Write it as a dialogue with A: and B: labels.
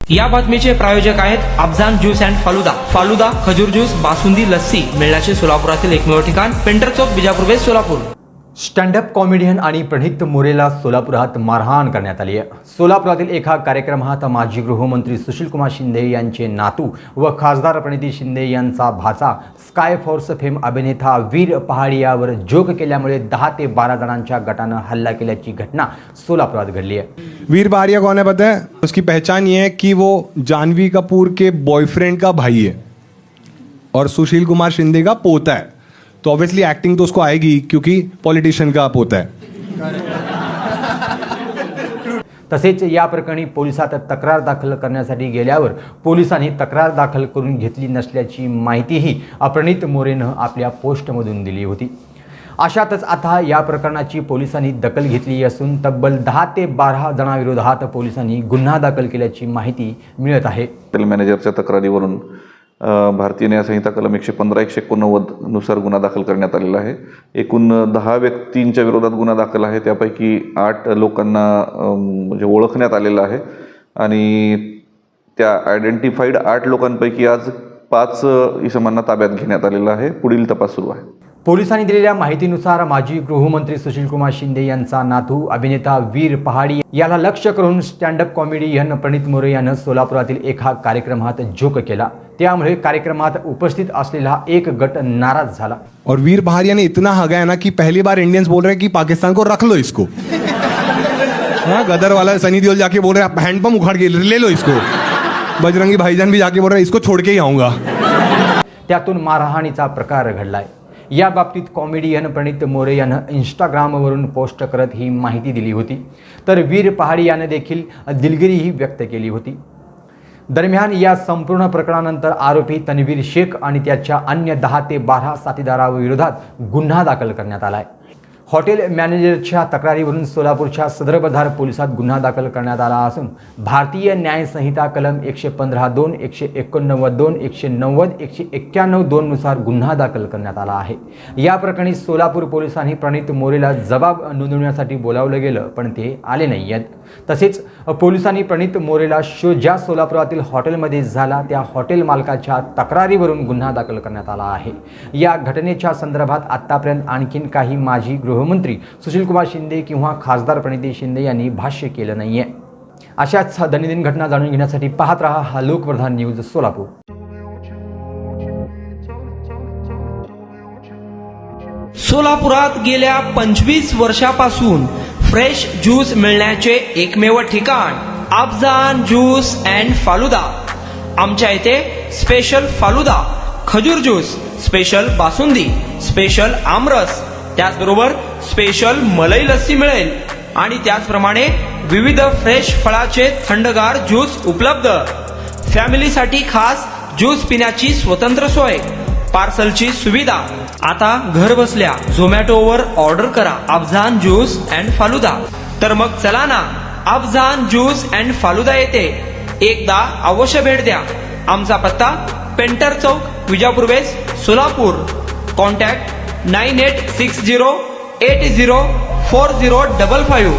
A: या बातमीचे प्रायोजक आहेत अफजान ज्यूस अँड फालुदा। फालुदा, खजूर ज्यूस, बासुंदी, लस्सी मिळण्याचे सोलापुरातील एकमेव ठिकाण painter Chowk, Bijapur west, Solapur.
B: Stand up comedian आणि प्रणित मोरेला सोलापुरात मारहाण करण्यात आली आहे। सोलापुरातील एका कार्यक्रमात माजी गृहमंत्री सुशीलकुमार शिंदे यांचे नातू व खासदार प्रणिती शिंदे यांचा भाचा स्काय फोर्स फेम अभिनेता वीर पहाडियावर जोक केल्यामुळे 10 ते 12 जणांच्या गटानं हल्ला केल्याची घटना सोलापुरात घडली आहे।
C: वीर पहाड़िया कौन है पता है? उसकी पहचान ये है कि वो जानवी कपूर के बॉयफ्रेंड का भाई है और सुशील कुमार शिंदे का पोता है, तो ऑब्वियसली एक्टिंग तो उसको आएगी क्योंकि पॉलिटिशियन का पोता है।
B: तसेच या प्रकरणी पोलिसात तक्रार दाखल करण्यासाठी गेल्यावर पोलिसांनी तक्रार दाखल करून घेतली नसल्याची माहितीही प्रणित मोरेनं आपल्या पोस्टमधून दिली होती। अशातच आता या प्रकरणाची पोलिसांनी दखल घेतली असून तब्बल 10 ते 12 जणांविरोधात पोलिसांनी गुन्हा दाखल केल्याची माहिती मिळत आहे।
D: हॉटेल मॅनेजरच्या तक्रारीवरून भारतीय न्याय संहिता कलम 115-189 नुसार गुन्हा दाखल करण्यात आलेला आहे। एकूण 10 व्यक्तींच्या विरोधात गुन्हा दाखल आहे, त्यापैकी 8 लोकांना म्हणजे ओळखण्यात आलेलं आहे आणि त्या आयडेंटिफाईड 8 लोकांपैकी आज 5 इसमांना ताब्यात घेण्यात आलेलं आहे। पुढील तपास सुरू आहे।
B: पोलिसांनी दिलेल्या माहितीनुसार माजी गृहमंत्री सुशीलकुमार शिंदे यांचा नातू अभिनेता वीर पहाडी याला लक्ष्य करून स्टँडअप कॉमेडियन प्रणित मोरे यानं सोलापुरातील एका कार्यक्रमात जोक केला। त्यामुळे कार्यक्रमात उपस्थित असलेला एक गट नाराज झाला
C: और वीर पहाड़िया ने इतना हगाया ना कि पहली बार इंडियंस बोल रहे हैं कि पाकिस्तान को रख लो इसको। हाँ, गदर वाला सनी देओल जाके बोल रहे हैं हैंडपंप उखाड़ के ले लो इसको। बजरंगी भाईजान भी जाके बोल रहे हैं इसको छोड़ के ही आऊंगा।
B: त्यातून मारहाणीचा प्रकार घडलाय। या बाबतीत कॉमेडियन प्रणित मोरे यानं इंस्टाग्रामवरून पोस्ट करत ही माहिती दिली होती, तर वीर पहाडी यानं देखील दिलगिरीही व्यक्त केली होती। दरम्यान या संपूर्ण प्रकरणानंतर आरोपी तन्वीर शेख आणि त्याच्या अन्य 10 ते 12 साथीदाराविरोधात गुन्हा दाखल करण्यात आलाय। हॉटेल मॅनेजरच्या तक्रारीवरून सोलापूरच्या सदर बझार पोलिसात गुन्हा दाखल करण्यात आला असून भारतीय न्याय संहिता कलम 115(2), 189(2), 190, 191(2) नुसार गुन्हा दाखल करण्यात आला आहे। या प्रकरणी सोलापूर पोलिसांनी प्रणित मोरेला जबाब नोंदवण्यासाठी बोलावलं गेलं, पण ते आले नाहीयेत। तसेच पोलिसांनी प्रणित मोरेला ज्या सोलापुरातील हॉटेलमध्ये झाला त्या हॉटेल मालकाच्या तक्रारीवरून गुन्हा दाखल करण्यात आला आहे। या घटनेच्या संदर्भात आतापर्यंत आणखीन काही माजी गृहमंत्री सुशीलकुमार शिंदे किंवा खासदार प्रणिती शिंदे यांनी भाष्य केलं नाहीये। अशाच दैनंदिन घटना जाणून घेण्यासाठी पाहत रहा हा लोकप्रधान न्यूज सोलापूर।
A: सोलापुरात गेल्या 25 वर्षापासून फ्रेश ज्यूस मिळण्याचे एकमेव ठिकाण अफजान ज्यूस अँड फालुदा। आमच्या इथे स्पेशल फालुदा, खजूर ज्यूस, स्पेशल बासुंदी, स्पेशल आमरस, त्याचबरोबर स्पेशल मलाई लस्सी मिळेल आणि त्याचप्रमाणे विविध फ्रेश फळाचे थंडगार ज्यूस उपलब्ध। फॅमिलीसाठी खास ज्यूस पिण्याची स्वतंत्र सोय, पार्सलची सुविधा। आता घर बसल्या झोमॅटोवर ऑर्डर करा अफजान ज्यूस अँड फालुदा। तर मग चला ना अफजान ज्यूस अँड फालुदा येथे एकदा अवश्य भेट द्या। आमचा पत्ता painter Chowk, Bijapur west, Solapur. Contact 9860804055।